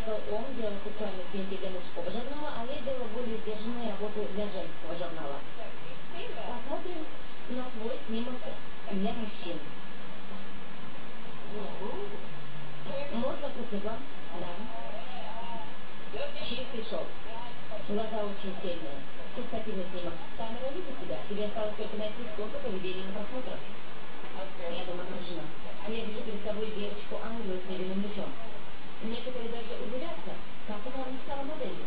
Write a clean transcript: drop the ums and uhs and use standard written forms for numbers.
Майкл Ом делал сексуальные снимки для мужского журнала, а я делала более сдержанные работы для женского журнала. Посмотрим на свой снимок для мужчин. Можно красиво, да. Чистый шов. Глаза очень сильные. Чувствительный снимок. Камера видит тебя. Тебе осталось только найти сколько поведений на просмотр. Я думаю, отражена. Я вижу перед собой девочку Англию с невинным лицом. Некоторые даже удивятся, как она стала моделью.